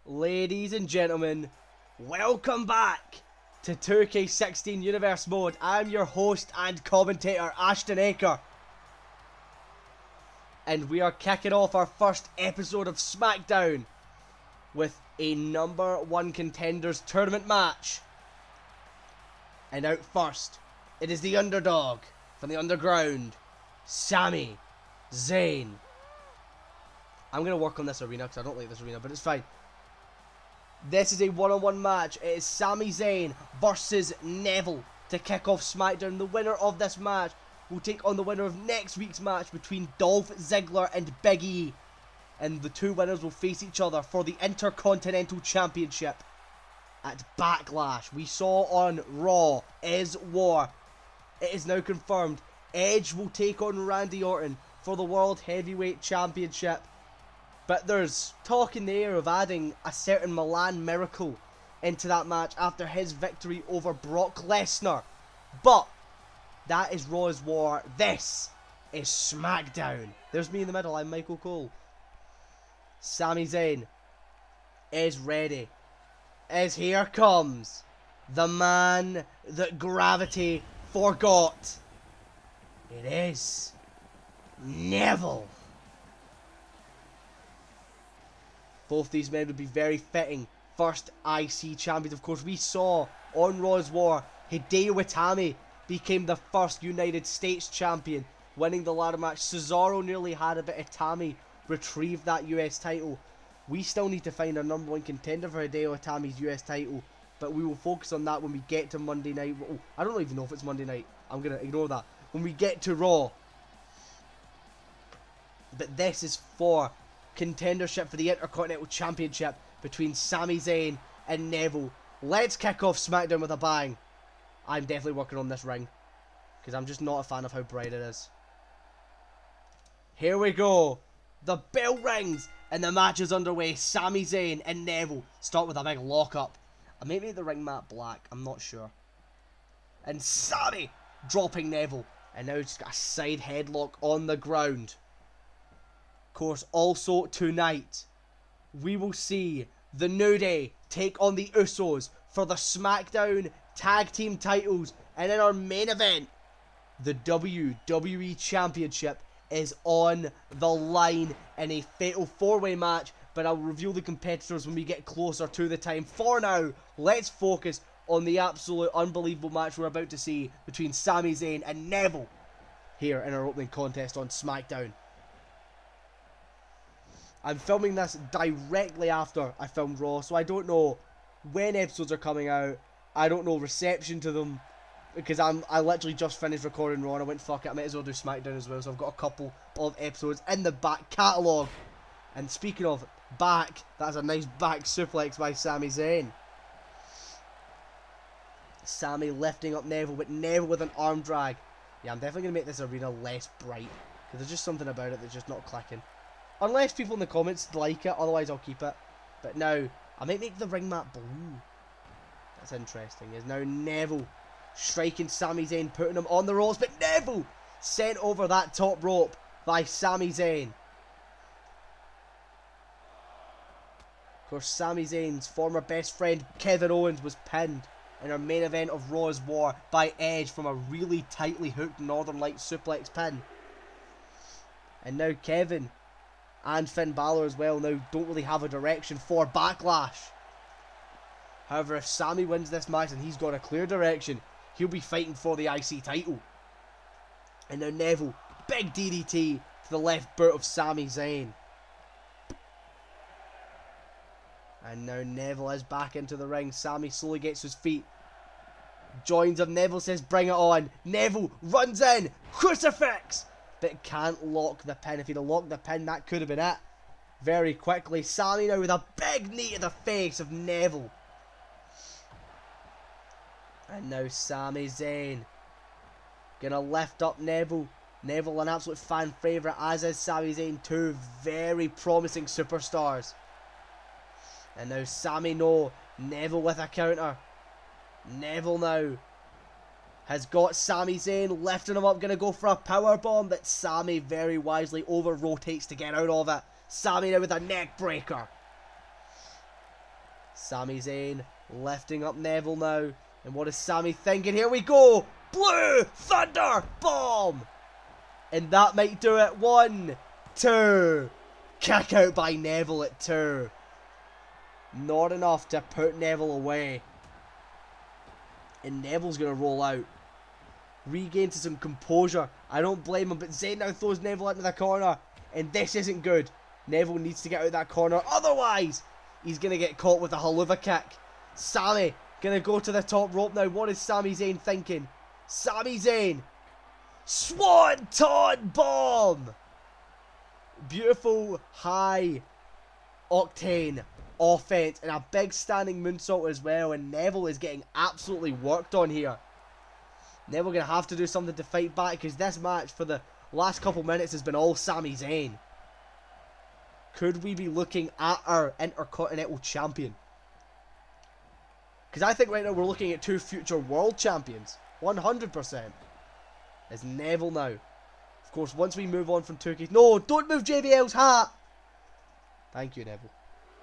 Ladies and gentlemen, welcome back to 2K16 Universe Mode. I'm your host and commentator, Ashton Aker. And we are kicking off our first episode of Smackdown with a number 1 Contenders tournament match. And out first, it is the underdog from the underground, Sami Zayn. I'm going to work on this arena because I don't like this arena, but it's fine. This is a one-on-one match. It is Sami Zayn versus Neville to kick off Smackdown. The winner of this match will take on the winner of next week's match between Dolph Ziggler and Big E. And the two winners will face each other for the Intercontinental Championship at Backlash. We saw on Raw is War. It is now confirmed. Edge will take on Randy Orton for the World Heavyweight Championship. But there's talk in the air of adding a certain Milan Miracle into that match after his victory over Brock Lesnar. But that is Raw's War. This is Smackdown. There's me in the middle. I'm Michael Cole. Sami Zayn is ready. As here comes the man that gravity forgot. It is Neville. Both these men would be very fitting first IC champions. Of course, we saw on Raw's War, Hideo Itami became the first United States champion, winning the ladder match. Cesaro nearly had it, but Itami retrieved that US title. We still need to find a number 1 contender for Hideo Itami's US title, but we will focus on that when we get to Monday night. Oh, I don't even know if it's Monday night. I'm going to ignore that. When we get to Raw. But this is for contendership for the Intercontinental Championship between Sami Zayn and Neville. Let's kick off Smackdown with a bang. I'm definitely working on this ring because I'm just not a fan of how bright it is. Here we go. The bell rings and the match is underway. Sami Zayn and Neville start with a big lockup. I may make the ring mat black. I'm not sure. And Sami dropping Neville. And now just got a side headlock on the ground. Of course, also tonight, we will see the New Day take on the Usos for the SmackDown Tag Team titles. And in our main event, the WWE Championship is on the line in a fatal 4-way match. But I'll reveal the competitors when we get closer to the time. For now, let's focus on the absolute unbelievable match we're about to see between Sami Zayn and Neville here in our opening contest on SmackDown. I'm filming this directly after I filmed Raw, so I don't know when episodes are coming out. I don't know reception to them, because I literally just finished recording Raw and I went, fuck it, I might as well do SmackDown as well. So I've got a couple of episodes in the back catalogue. And speaking of back, that's a nice back suplex by Sami Zayn. Sami lifting up Neville, but Neville with an arm drag. Yeah, I'm definitely going to make this arena less bright, because there's just something about it that's just not clicking. Unless people in the comments like it, otherwise I'll keep it. But now, I might make the ring mat blue. That's interesting. Is now Neville striking Sami Zayn, putting him on the ropes. But Neville sent over that top rope by Sami Zayn. Of course, Sami Zayn's former best friend Kevin Owens was pinned in our main event of Raw's War by Edge from a really tightly hooked Northern Light suplex pin. And now Kevin and Finn Balor as well now don't really have a direction for Backlash. However, if Sami wins this match and he's got a clear direction, he'll be fighting for the IC title. And now Neville, big DDT to the left boot of Sami Zayn. And now Neville is back into the ring. Sami slowly gets his feet. Joins him. Neville says, bring it on. Neville runs in. Crucifix! But can't lock the pin. If he'd have locked the pin, that could have been it. Very quickly, Sami now with a big knee to the face of Neville. And now Sami Zayn gonna lift up Neville. Neville, an absolute fan favourite, as is Sami Zayn. Two very promising superstars. And now Sami, no. Neville with a counter. Neville now has got Sami Zayn, lifting him up, going to go for a powerbomb, but Sami very wisely over-rotates to get out of it. Sami now with a neck breaker. Sami Zayn lifting up Neville now. And what is Sami thinking? Here we go. Blue Thunder Bomb. And that might do it. 1, 2. Kick out by Neville at 2. Not enough to put Neville away. And Neville's going to roll out. Regain to some composure. I don't blame him, but Zayn now throws Neville into the corner. And this isn't good. Neville needs to get out of that corner. Otherwise, he's going to get caught with a haluva kick. Sami going to go to the top rope now. What is Sami Zayn thinking? Sami Zayn. Swanton Bomb. Beautiful high octane offense. And a big standing moonsault as well. And Neville is getting absolutely worked on here. Neville going to have to do something to fight back, because this match for the last couple minutes has been all Sami Zayn. Could we be looking at our Intercontinental Champion? Because I think right now we're looking at 2 future World Champions. 100%. It's Neville now. Of course, once we move on from 2K... No, don't move JBL's hat! Thank you, Neville.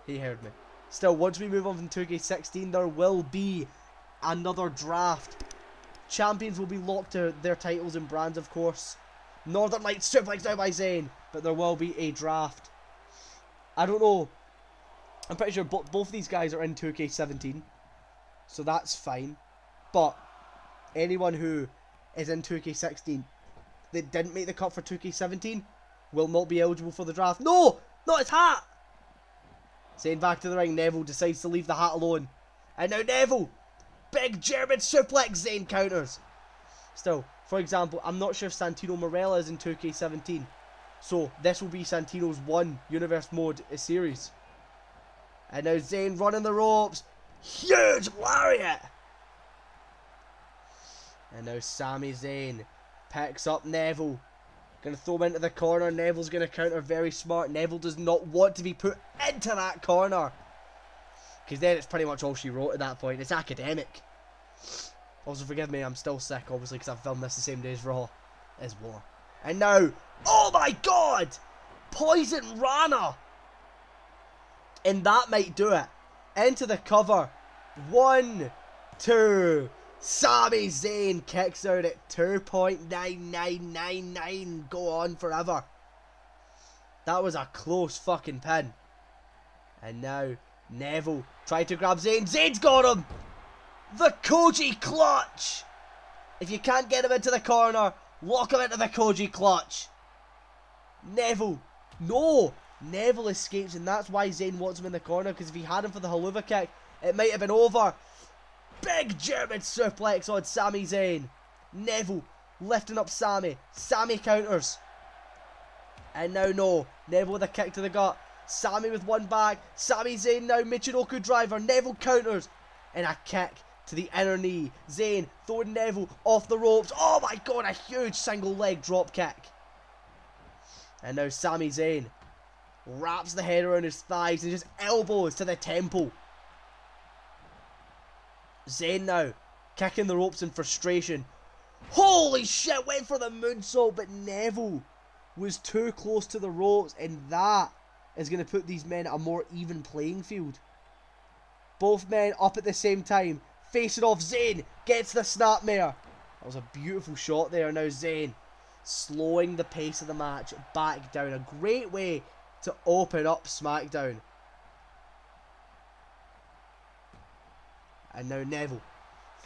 He heard me. Still, once we move on from 2K16, there will be another draft. Champions will be locked to their titles and brands, of course. Northern Lights suplex now by Zayn. But there will be a draft. I don't know. I'm pretty sure both of these guys are in 2K17. So that's fine. But anyone who is in 2K16 that didn't make the cut for 2K17 will not be eligible for the draft. No! Not his hat! Zayn back to the ring. Neville decides to leave the hat alone. And now Neville! Big German suplex. Zayn counters. Still, for example, I'm not sure if Santino Marella is in 2K17. So, this will be Santino's 1 Universe Mode series. And now Zayn running the ropes. Huge lariat. And now Sami Zayn picks up Neville. Going to throw him into the corner. Neville's going to counter very smart. Neville does not want to be put into that corner. Because then it's pretty much all she wrote at that point. It's academic. Also, forgive me, I'm still sick, obviously, because I've filmed this the same day as Raw. As War. And now, oh my god! Poison Rana! And that might do it. Into the cover. 1, 2. Sami Zayn kicks out at 2.9999. Go on forever. That was a close fucking pin. And now, Neville tried to grab Zayn. Zayn's got him! The Koji Clutch! If you can't get him into the corner, lock him into the Koji Clutch. Neville. No! Neville escapes, and that's why Zayn wants him in the corner, because if he had him for the haluva kick, it might have been over. Big German suplex on Sami Zayn. Neville lifting up Sami. Sami counters. And now no. Neville with a kick to the gut. Sami with one back. Sami Zayn now Michinoku driver. Neville counters. And a kick to the inner knee. Zayn throwing Neville off the ropes. Oh my god, a huge single leg drop kick. And now Sami Zayn wraps the head around his thighs and just elbows to the temple. Zayn now kicking the ropes in frustration. Holy shit, went for the moonsault, but Neville was too close to the ropes, and that is going to put these men at a more even playing field. Both men up at the same time, facing off. Zayn gets the snapmare. That was a beautiful shot there. Now Zayn slowing the pace of the match back down. A great way to open up Smackdown. And now Neville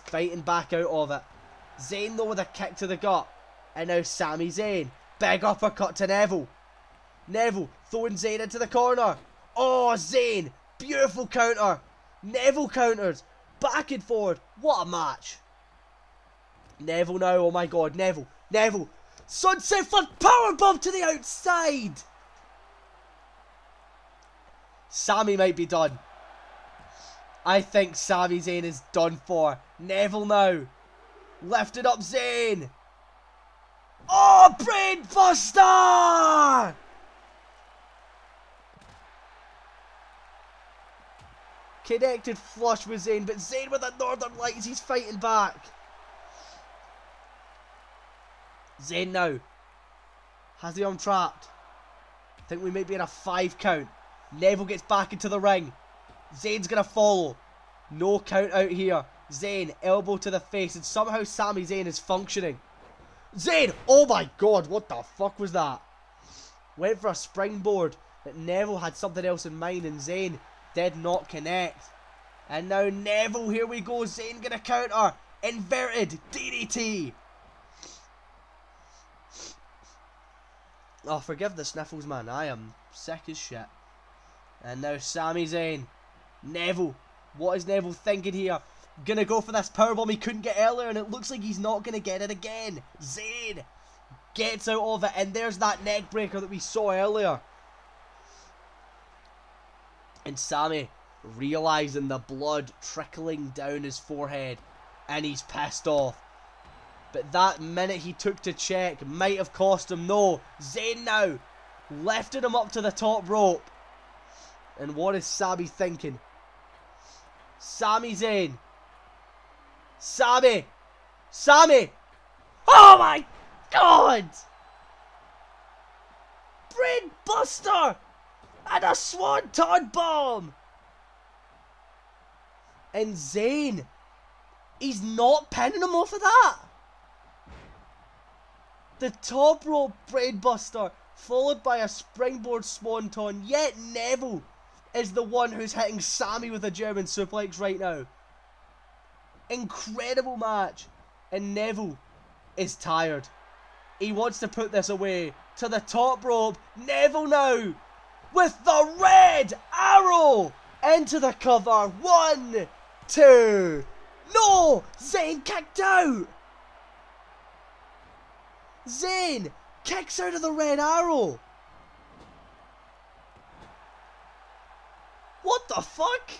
fighting back out of it. Zayn though with a kick to the gut. And now Sami Zayn. Big uppercut to Neville. Neville throwing Zayn into the corner. Oh, Zayn. Beautiful counter. Neville counters. Back and forward. What a match. Neville now. Oh my god. Neville. Neville. Sunset Flip powerbomb to the outside. Sami might be done. I think Sami Zayn is done for. Neville now. Lifted up Zayn. Oh, brain buster! Connected flush with Zayn, but Zayn with the Northern Lights, he's fighting back. Zayn now has the arm trapped. I think we might be in a 5 count. Neville gets back into the ring. Zayn's gonna follow. No count out here. Zayn, elbow to the face, and somehow Sami Zayn is functioning. Zayn! Oh my god, what the fuck was that? Went for a springboard, but Neville had something else in mind, and Zayn did not connect. And now Neville, here we go. Zayn gonna counter. Inverted DDT. Oh, forgive the sniffles, man. I am sick as shit. And now Sami Zayn. Neville. What is Neville thinking here? Gonna go for this powerbomb he couldn't get earlier, and it looks like he's not gonna get it again. Zayn gets out of it, and there's that neck breaker that we saw earlier. And Sami, realising the blood trickling down his forehead, and he's pissed off. But that minute he took to check might have cost him. No, Zayn now lifted him up to the top rope. And what is Sami thinking? Sami Zayn. Sami. Oh my god! Brain buster and a swanton bomb. And Zayn, he's not pinning him off of that. The top rope brainbuster followed by a springboard swanton. Yet Neville is the one who's hitting Sami with a German suplex right now. Incredible match. And Neville is tired. He wants to put this away. To the top rope. Neville now with the red arrow into the cover. 1, 2. No! Zayn kicked out. Zayn kicks out of the red arrow. What the fuck?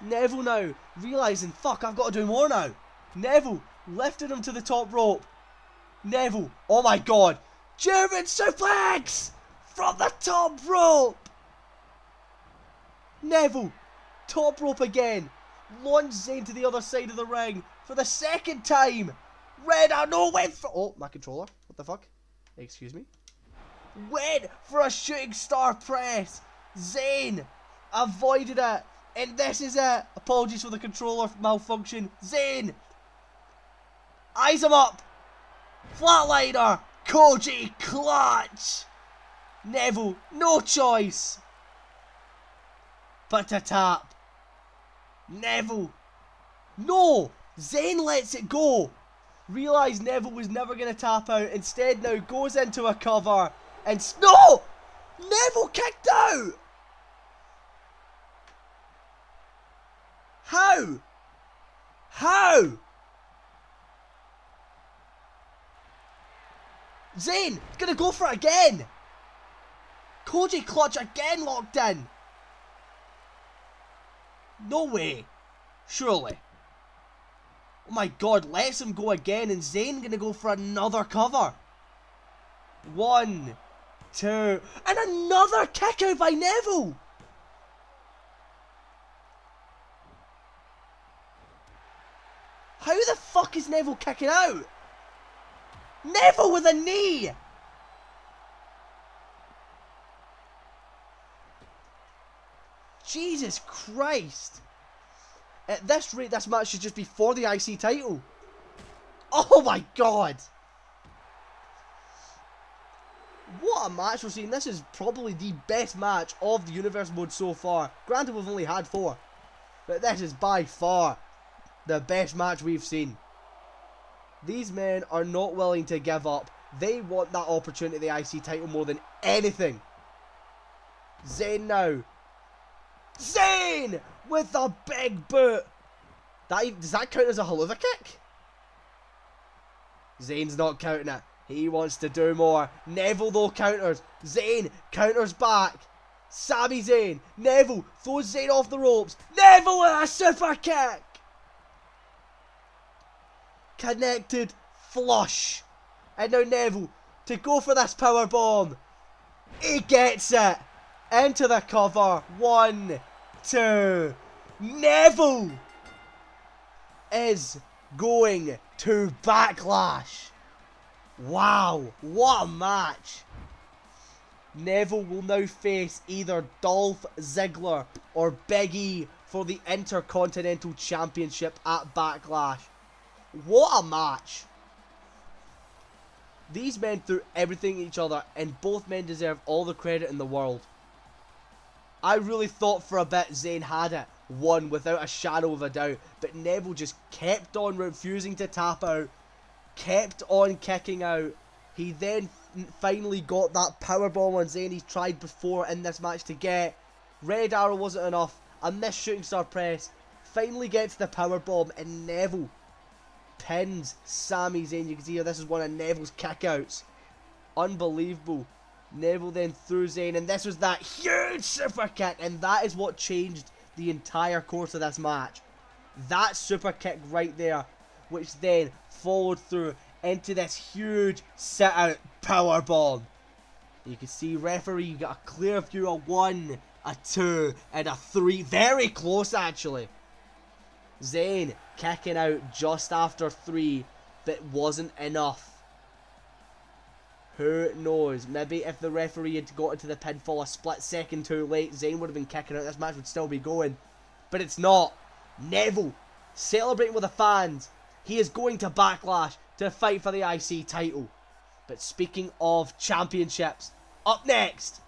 Neville now realising, fuck, I've got to do more now. Neville lifted him to the top rope. Neville, oh my god, German suplex from the top rope. Neville, top rope again. Launched Zayn to the other side of the ring for the second time. Red arrow went for... Oh, my controller. What the fuck? Excuse me. Went for a shooting star press. Zayn avoided it. And this is it. Apologies for the controller malfunction. Zayn. Eyes him up. Flatliner. Koji clutch. Neville, no choice but to tap. Neville. No. Zayn lets it go. Realised Neville was never going to tap out. Instead now goes into a cover. And no! Neville kicked out! How? How? Zayn going to go for it again. Koji clutch again locked in. No way. Surely. Oh my god, lets him go again, and Zayn gonna go for another cover. 1, 2, and another kick out by Neville. How the fuck is Neville kicking out? Neville with a knee. Jesus Christ. At this rate, this match should just be for the IC title. Oh my god. What a match we're seeing. This is probably the best match of the Universe mode so far. Granted, we've only had 4. But this is by far the best match we've seen. These men are not willing to give up. They want that opportunity at the IC title more than anything. Zayn now. Zayn with the big boot. Does that count as a haluva kick? Zayn's not counting it. He wants to do more. Neville though counters. Zayn counters back. Sami Zayn. Neville throws Zayn off the ropes. Neville with a super kick. Connected flush. And now Neville to go for this power bomb. He gets it. Into the cover. 1, 2. Neville is going to Backlash. Wow, what a match. Neville will now face either Dolph Ziggler or Big E for the Intercontinental Championship at Backlash. What a match! These men threw everything at each other, and both men deserve all the credit in the world. I really thought for a bit Zayn had it, won without a shadow of a doubt, but Neville just kept on refusing to tap out, kept on kicking out. He then finally got that powerbomb on Zayn he's tried before in this match to get. Red Arrow wasn't enough, a missed shooting star press, finally gets the powerbomb, and Neville pins Sami Zayn. You can see here, this is one of Neville's kickouts. Unbelievable. Neville then threw Zayn, and this was that huge super kick, and that is what changed the entire course of this match. That super kick right there, which then followed through into this huge sit out power bomb. You can see referee, you got a clear view of 1, a 2, and a 3. Very close actually. Zayn kicking out just after 3, but wasn't enough. Who knows? Maybe if the referee had got into the pinfall a split second too late, Zayn would have been kicking out. This match would still be going. But it's not. Neville celebrating with the fans. He is going to Backlash to fight for the IC title. But speaking of championships, up next,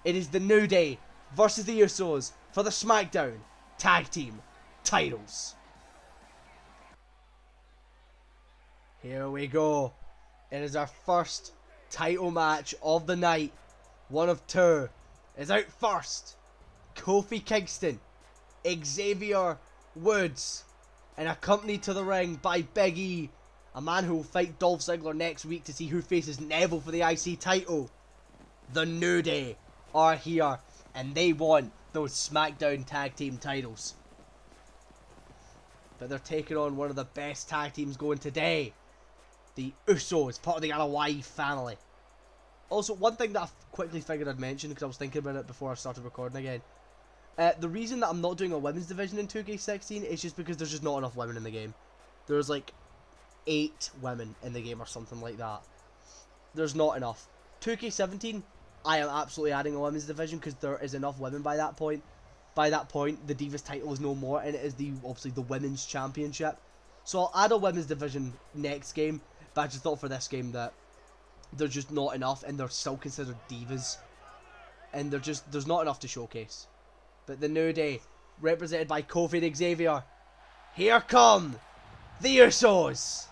it is the New Day versus the Usos for the Smackdown Tag Team titles. Here we go. It is our first title match of the night. One of 2 is out first. Kofi Kingston, Xavier Woods, and accompanied to the ring by Big E, a man who will fight Dolph Ziggler next week to see who faces Neville for the IC title. The New Day are here, and they want those SmackDown Tag Team titles. But they're taking on one of the best tag teams going today. The Usos, part of the ROI family. Also, one thing that I quickly figured I'd mention, because I was thinking about it before I started recording again. The reason that I'm not doing a women's division in 2K16 is just because there's just not enough women in the game. There's like 8 women in the game or something like that. There's not enough. 2K17, I am absolutely adding a women's division because there is enough women by that point. By that point, the Divas title is no more, and it is obviously the women's championship. So I'll add a women's division next game. But I just thought for this game that there's just not enough, and they're still considered divas, and there's not enough to showcase. But the New Day, represented by Kofi and Xavier, here come the Usos.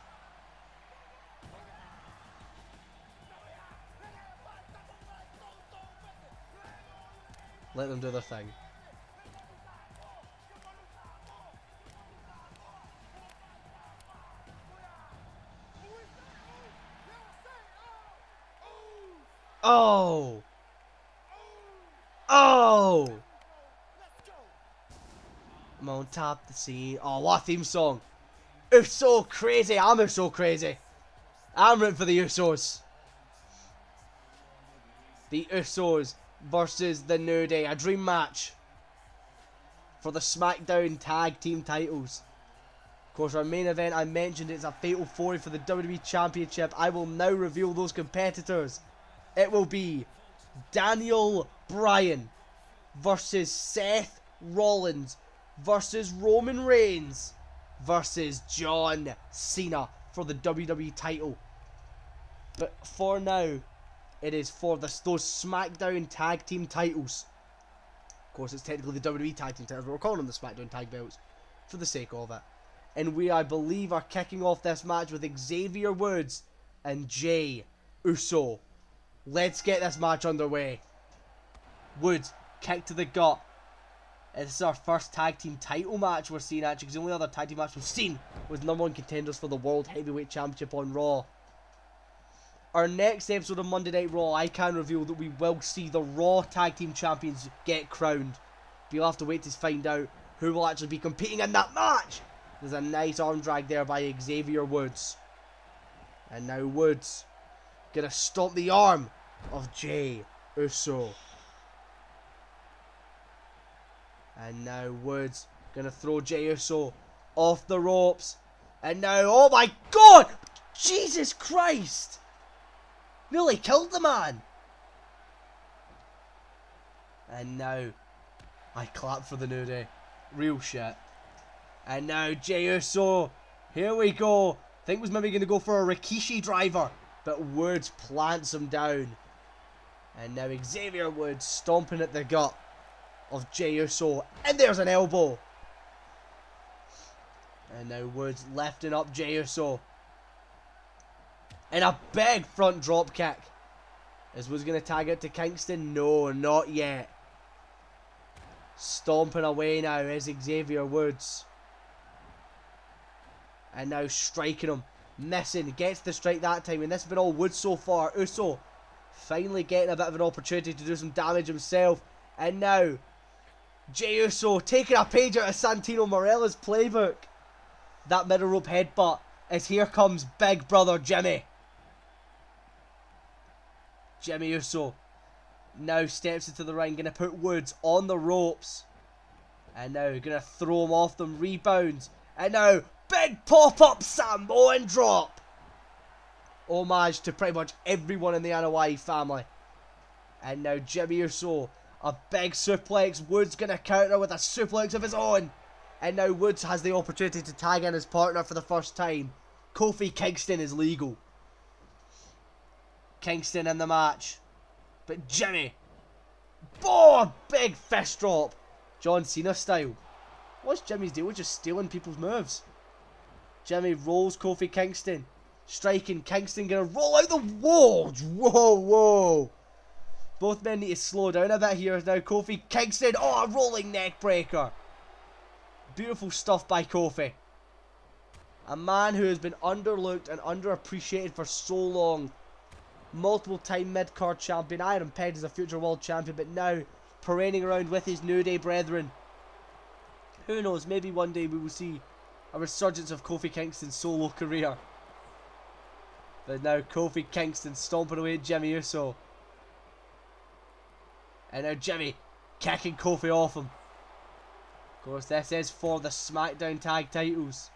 Let them do their thing. Oh! Oh! I'm on top of the scene. Oh, what a theme song. It's so crazy. I'm so crazy. I'm rooting for the Usos. The Usos versus the New Day. A dream match for the SmackDown Tag Team titles. Of course, our main event, I mentioned it's a Fatal 4 for the WWE Championship. I will now reveal those competitors. It will be Daniel Bryan versus Seth Rollins versus Roman Reigns versus John Cena for the WWE title. But for now, it is for those SmackDown Tag Team titles. Of course, it's technically the WWE Tag Team titles, but we're calling them the SmackDown Tag Belts for the sake of it. And we, I believe, are kicking off this match with Xavier Woods and Jey Uso. Let's get this match underway. Woods, kick to the gut. This is our first tag team title match we're seeing actually, because the only other tag team match we've seen was #1 contenders for the World Heavyweight Championship on Raw. Our next episode of Monday Night Raw, I can reveal that we will see the Raw Tag Team Champions get crowned. But you'll have to wait to find out who will actually be competing in that match. There's a nice arm drag there by Xavier Woods. And now Woods gonna stomp the arm of Jey Uso. And now Woods gonna throw Jey Uso off the ropes. And now, oh my god! Jesus Christ! Nearly killed the man. And now I clapped for the New Day. Real shit. And now Jey Uso. Here we go. Think was maybe going to go for a Rikishi driver. But Woods plants him down. And now Xavier Woods stomping at the gut of Jey Uso. And there's an elbow. And now Woods lifting up Jey Uso. And a big front drop kick. Is Woods going to tag it to Kingston? No, not yet. Stomping away now is Xavier Woods. And now striking him. Missing. Gets the strike that time. And this has been all Woods so far. Uso finally getting a bit of an opportunity to do some damage himself. And now Jey Uso taking a page out of Santino Marella's playbook. That middle rope headbutt as here comes Big Brother Jimmy. Jimmy Uso now steps into the ring. Going to put Woods on the ropes. And now going to throw him off them. Rebounds. And now big pop-up Samoan drop. Homage to pretty much everyone in the Anoa'i family. And now Jimmy Uso. A big suplex. Woods going to counter with a suplex of his own. And now Woods has the opportunity to tag in his partner for the first time. Kofi Kingston is legal. Kingston in the match. But Jimmy. Oh, big fist drop. John Cena style. What's Jimmy's deal with just stealing people's moves? Jimmy rolls Kofi Kingston. Striking Kingston. Going to roll out the wall. Whoa, whoa. Both men need to slow down a bit here. Now Kofi Kingston. Oh, a rolling neck breaker. Beautiful stuff by Kofi. A man who has been underlooked and underappreciated for so long. Multiple time mid-card champion. I had him pegged as a future world champion, but now parading around with his New Day brethren. Who knows, maybe one day we will see a resurgence of Kofi Kingston's solo career. But now Kofi Kingston stomping away at Jimmy Uso. And now Jimmy kicking Kofi off him. Of course, this is for the Smackdown tag titles.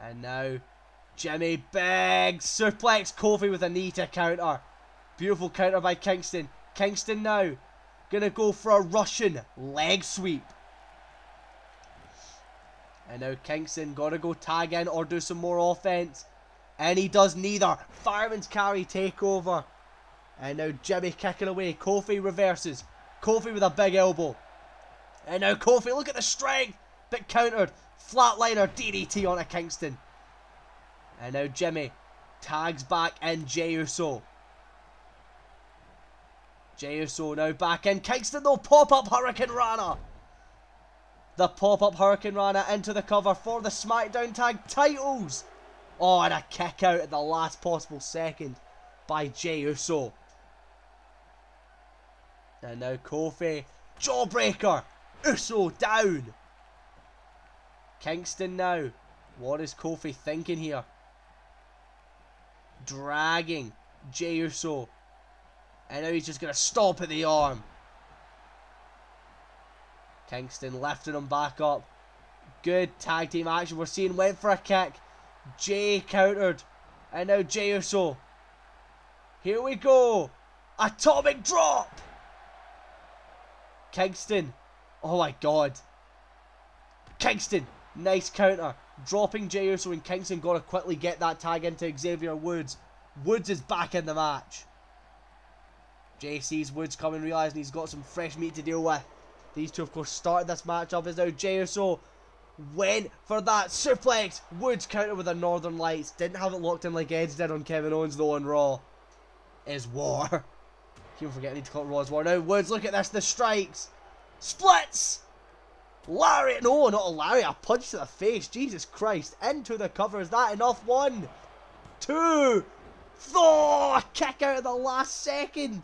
And now Jimmy, big suplex Kofi with a knee to counter. Beautiful counter by Kingston. Kingston now gonna go for a Russian leg sweep. And now Kingston gotta go tag in or do some more offense. And he does neither. Fireman's carry takeover. And now Jimmy kicking away. Kofi reverses. Kofi with a big elbow. And now Kofi, look at the strength. But countered. Flatliner DDT onto Kingston. And now Jimmy tags back in Jey Uso. Jey Uso now back in. Kingston though, pop-up Hurricane Rana. The pop-up Hurricane Rana into the cover for the SmackDown tag titles. Oh, and a kick out at the last possible second by Jey Uso. And now Kofi, jawbreaker. Uso down. Kingston now. What is Kofi thinking here? Dragging Jey Uso. And now he's just going to stomp at the arm. Kingston lifting him back up. Good tag team action. We're seeing went for a kick. Jey countered. And now Jey Uso. Here we go. Atomic drop. Kingston. Oh my god. Kingston. Nice counter. Dropping Jey Uso, and Kingston got to quickly get that tag into Xavier Woods. Woods is back in the match. Jey sees Woods coming, realising he's got some fresh meat to deal with. These two, of course, started this matchup. As now Jey Uso went for that suplex. Woods countered with a Northern Lights. Didn't have it locked in like Edge did on Kevin Owens, though, on Raw. Is War. Keep forgetting I need to call it Raw as War. Now, Woods, look at this. The strikes. Splits. Lariat. No, not a lariat. A punch to the face. Jesus Christ. Into the cover. Is that enough? 1, 2. Oh, a kick out at the last second.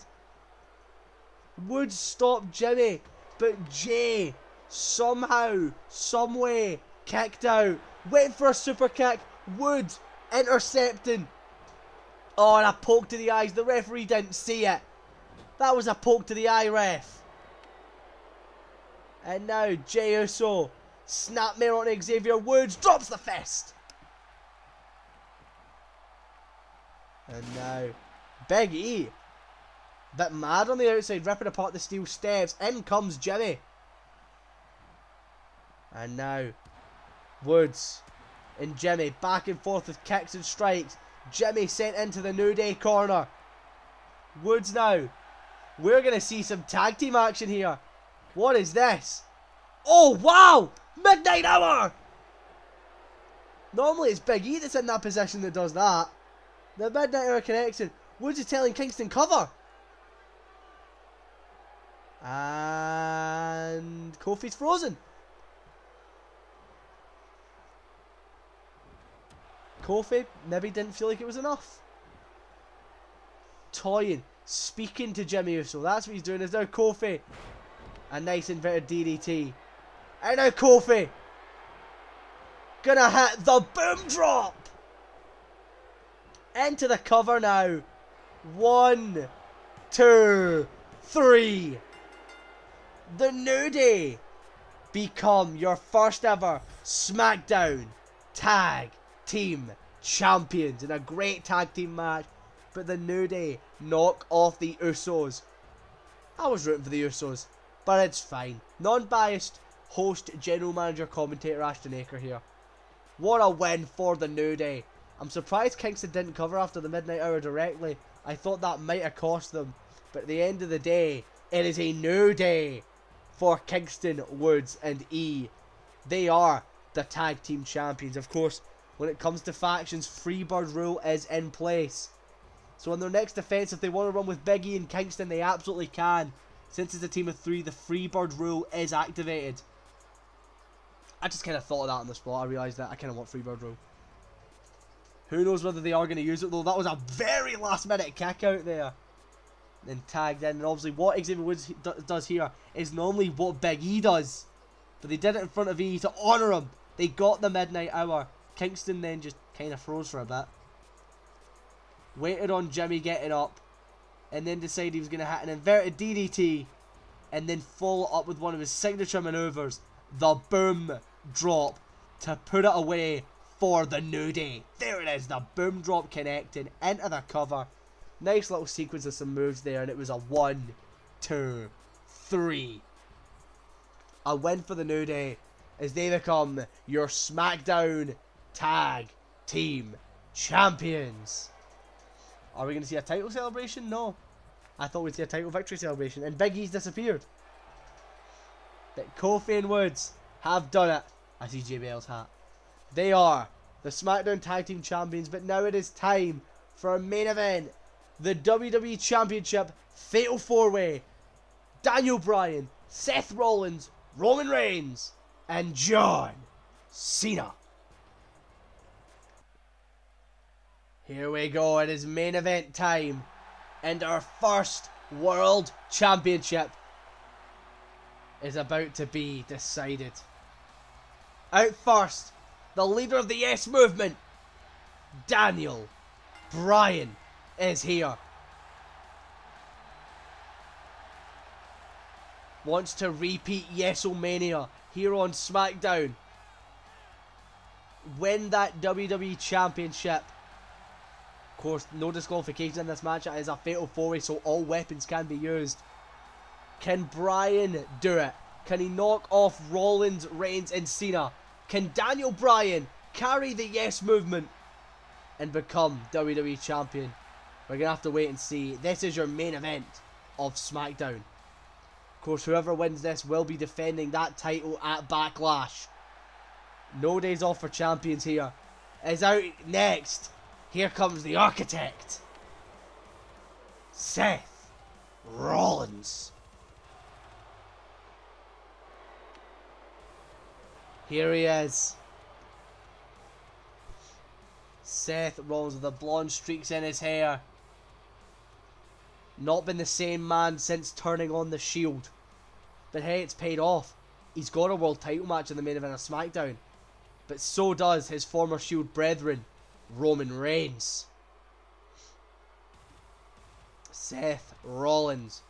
Woods stopped Jimmy. But Jey somehow, someway, kicked out. Went for a super kick. Woods intercepting. Oh, and a poke to the eyes. The referee didn't see it. That was a poke to the eye, ref. And now Jey Uso, snapmare on Xavier Woods, drops the fist. And now Big E Bit mad on the outside, ripping apart the steel steps. In comes Jimmy. And now, Woods and Jimmy back and forth with kicks and strikes. Jimmy sent into the New Day corner. Woods now. We're going to see some tag team action here. What is this? Oh, wow! Midnight Hour! Normally it's Big E that's in that position that does that. The Midnight Hour connection. Woods is telling Kingston cover. And Kofi's frozen. Kofi maybe didn't feel like it was enough. Toying, speaking to Jimmy Uso. That's what he's doing. Is now Kofi. A nice inverted DDT. And now Kofi. Gonna hit the boom drop. Into the cover now. 1, 2, 3. The New Day become your first ever SmackDown Tag Team Champions in a great tag team match. But the New Day knock off the Usos. I was rooting for the Usos, but it's fine. Non-biased host, general manager, commentator Ashton Aker here. What a win for the New Day. I'm surprised Kingston didn't cover after the Midnight Hour directly. I thought that might have cost them. But at the end of the day, it is a new day for Kingston, Woods and E. They are the tag team champions. Of course, when it comes to factions, Freebird rule is in place. So on their next defense, if they want to run with Big E and Kingston, they absolutely can. Since it's a team of 3, the Freebird rule is activated. I just kind of thought of that on the spot. I realised that I kind of want Freebird rule. Who knows whether they are going to use it though. That was a very last minute kick out there. Then tagged in. And obviously what Xavier Woods does here is normally what Big E does. But they did it in front of E to honour him. They got the Midnight Hour. Kingston then just kind of froze for a bit. Waited on Jimmy getting up. And then decided he was going to hit an inverted DDT. And then follow up with one of his signature manoeuvres. The boom drop. To put it away for the New Day. There it is. The boom drop connecting into the cover. Nice little sequence of some moves there. And it was a 1, 2, 3. A win for the New Day. As they become your SmackDown Tag Team Champions. Are we going to see a title celebration? No. I thought we'd see a title victory celebration. And Big E's disappeared. But Kofi and Woods have done it. I see JBL's hat. They are the SmackDown Tag Team Champions. But now it is time for a main event. The WWE Championship Fatal 4-Way. Daniel Bryan, Seth Rollins, Roman Reigns, and John Cena. Here we go. It is main event time. And our first World Championship is about to be decided. Out first, the leader of the Yes Movement, Daniel Bryan, is here. Wants to repeat Yes-O-Mania here on SmackDown. Win that WWE Championship. Of course, no disqualification in this match. It is a fatal 4-way, so all weapons can be used. Can Bryan do it? Can he knock off Rollins, Reigns, and Cena? Can Daniel Bryan carry the Yes Movement and become WWE Champion? We're going to have to wait and see. This is your main event of SmackDown. Of course, whoever wins this will be defending that title at Backlash. No days off for champions here. Is out next. Here comes the Architect, Seth Rollins. Here he is. Seth Rollins with the blonde streaks in his hair. Not been the same man since turning on the Shield. But hey, it's paid off. He's got a world title match in the main event of SmackDown. But so does his former Shield brethren, Roman Reigns. Seth Rollins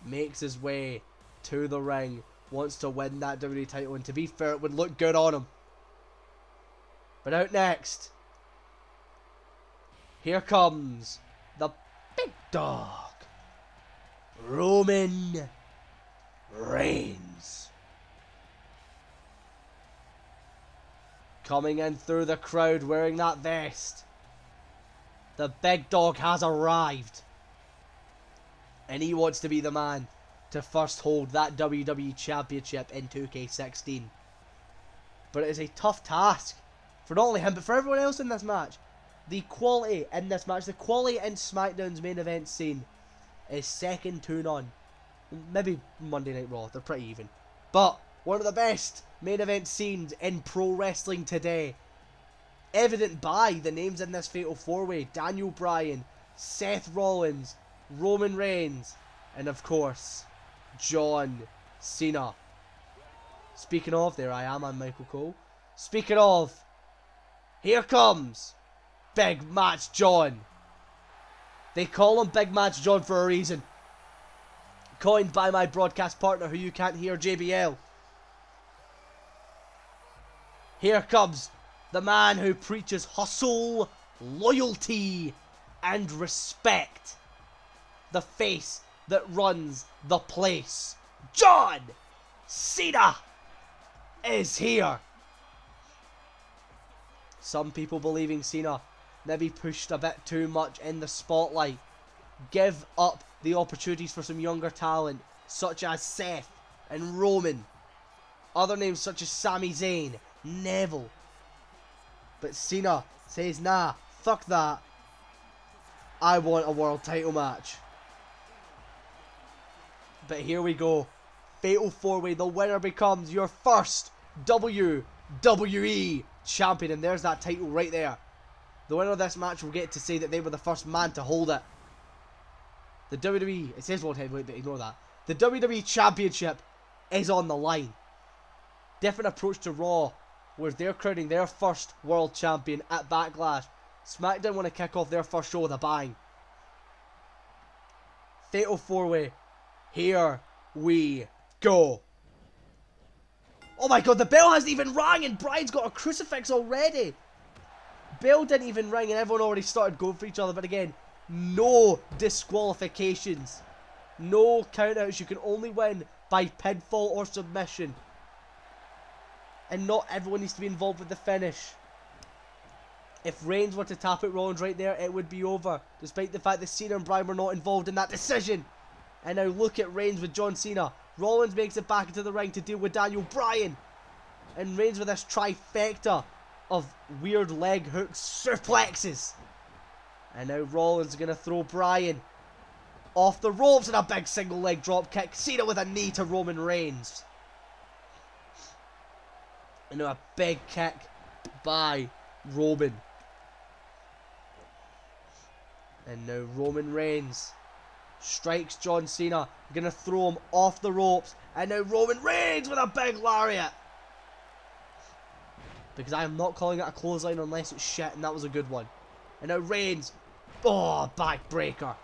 makes his way to the ring. Wants to win that WWE title. And to be fair, it would look good on him. But out next, here comes the big dog, Roman Reigns. Coming in through the crowd wearing that vest. The big dog has arrived. And he wants to be the man to first hold that WWE Championship in 2K16. But it is a tough task for not only him, but for everyone else in this match. The quality in this match, the quality in SmackDown's main event scene is second to none. Maybe Monday Night Raw, they're pretty even. But one of the best main event scenes in pro wrestling today. Evident by the names in this Fatal 4-Way. Daniel Bryan, Seth Rollins, Roman Reigns, and of course, John Cena. Speaking of, there I am, I'm Michael Cole. Speaking of, here comes Big Match John. They call him Big Match John for a reason. Coined by my broadcast partner who you can't hear, JBL. Here comes the man who preaches hustle, loyalty, and respect. The face that runs the place. John Cena is here. Some people believing Cena maybe pushed a bit too much in the spotlight. Give up the opportunities for some younger talent such as Seth and Roman. Other names such as Sami Zayn, Neville. But Cena says, nah, fuck that. I want a world title match. But here we go. Fatal 4-Way. The winner becomes your first WWE champion. And there's that title right there. The winner of this match will get to say that they were the first man to hold it. The WWE, it says World Heavyweight, but ignore that. The WWE Championship is on the line. Different approach to Raw, where they're crowning their first world champion at Backlash. SmackDown want to kick off their first show with a bang. Fatal 4-Way. Here we go. Oh my god, the bell hasn't even rang and Bryan's got a crucifix already. Bell didn't even ring and everyone already started going for each other. But again, no disqualifications. No countouts. You can only win by pinfall or submission. And not everyone needs to be involved with the finish. If Reigns were to tap at Rollins right there, it would be over. Despite the fact that Cena and Bryan were not involved in that decision. And now look at Reigns with John Cena. Rollins makes it back into the ring to deal with Daniel Bryan. And Reigns with this trifecta of weird leg hooks, suplexes. And now Rollins is going to throw Bryan off the ropes and a big single leg drop kick. Cena with a knee to Roman Reigns. And now a big kick by Roman. And now Roman Reigns strikes John Cena. Gonna throw him off the ropes. And now Roman Reigns with a big lariat. Because I am not calling it a clothesline unless it's shit, and that was a good one. And now Reigns. Oh, backbreaker.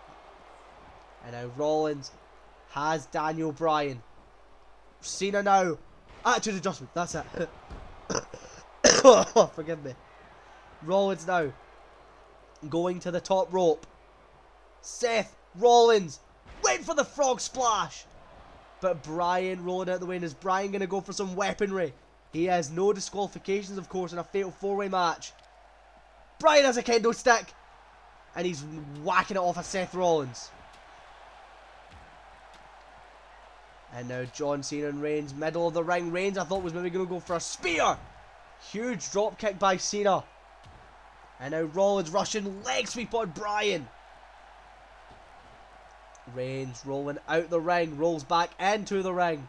And now Rollins has Daniel Bryan. Cena now. Attitude adjustment. That's it. Oh, forgive me. Rollins now going to the top rope. Seth Rollins went for the frog splash. But Bryan rolling out the way. And is Bryan going to go for some weaponry? He has no disqualifications, of course, in a Fatal 4-Way match. Bryan has a kendo stick. And he's whacking it off at Seth Rollins. And now John Cena and Reigns, middle of the ring. Reigns, I thought, was maybe going to go for a spear. Huge drop kick by Cena. And now Rollins rushing leg sweep on Bryan. Reigns rolling out the ring, rolls back into the ring.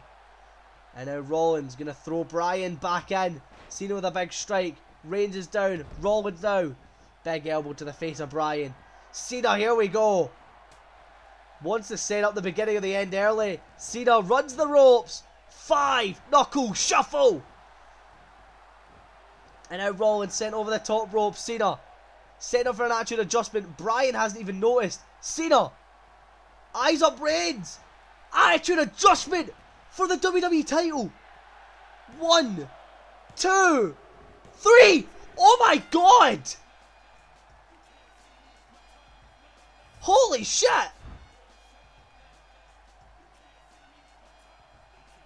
And now Rollins going to throw Bryan back in. Cena with a big strike. Reigns is down. Rollins now. Big elbow to the face of Bryan. Cena, here we go. Wants to set up the beginning of the end early. Cena runs the ropes. 5 knuckle shuffle. And now Rollins sent over the top rope. Cena setting up for an attitude adjustment. Bryan hasn't even noticed. Cena. Eyes up Reigns. Attitude adjustment for the WWE title. 1, 2, 3. Oh my god. Holy shit.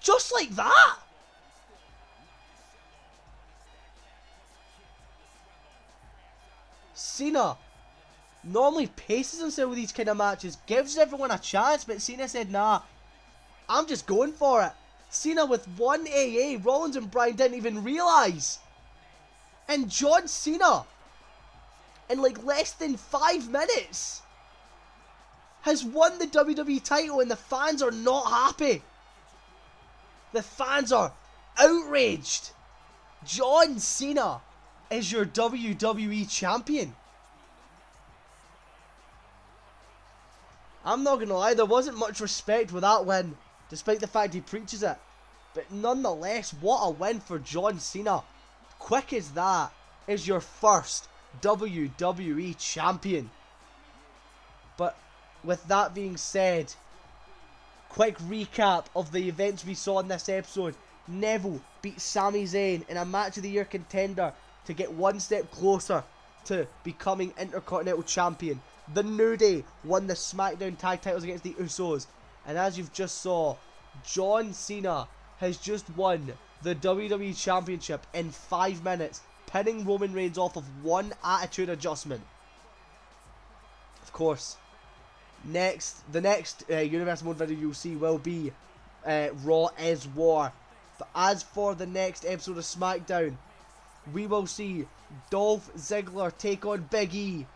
Just like that. Cena normally paces himself with these kind of matches, gives everyone a chance, but Cena said, nah, I'm just going for it. Cena with 1 AA, Rollins and Bryan didn't even realise. And John Cena, in like less than 5 minutes, has won the WWE title, and the fans are not happy. The fans are outraged. John Cena is your WWE champion. I'm not going to lie, there wasn't much respect with that win, despite the fact he preaches it. But nonetheless, what a win for John Cena. Quick as that is your first WWE champion. But with that being said, quick recap of the events we saw in this episode. Neville beat Sami Zayn in a match of the year contender to get one step closer to becoming Intercontinental champion. The New Day won the Smackdown tag titles against the Usos. And as you've just saw, John Cena has just won the WWE Championship in 5 minutes, pinning Roman Reigns off of one attitude adjustment. Of course, the next Universal Mode video you'll see will be Raw is War. But as for the next episode of SmackDown, we will see Dolph Ziggler take on Big E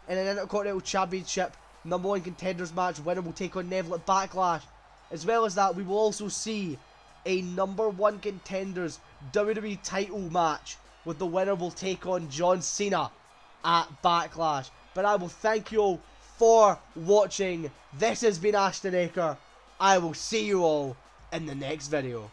in an Intercontinental Championship #1 contenders match. Winner will take on Neville at Backlash. As well as that, we will also see a #1 contenders WWE title match, with the winner will take on John Cena at Backlash. But I will thank you all for watching. This has been Ashton Aker. I will see you all in the next video.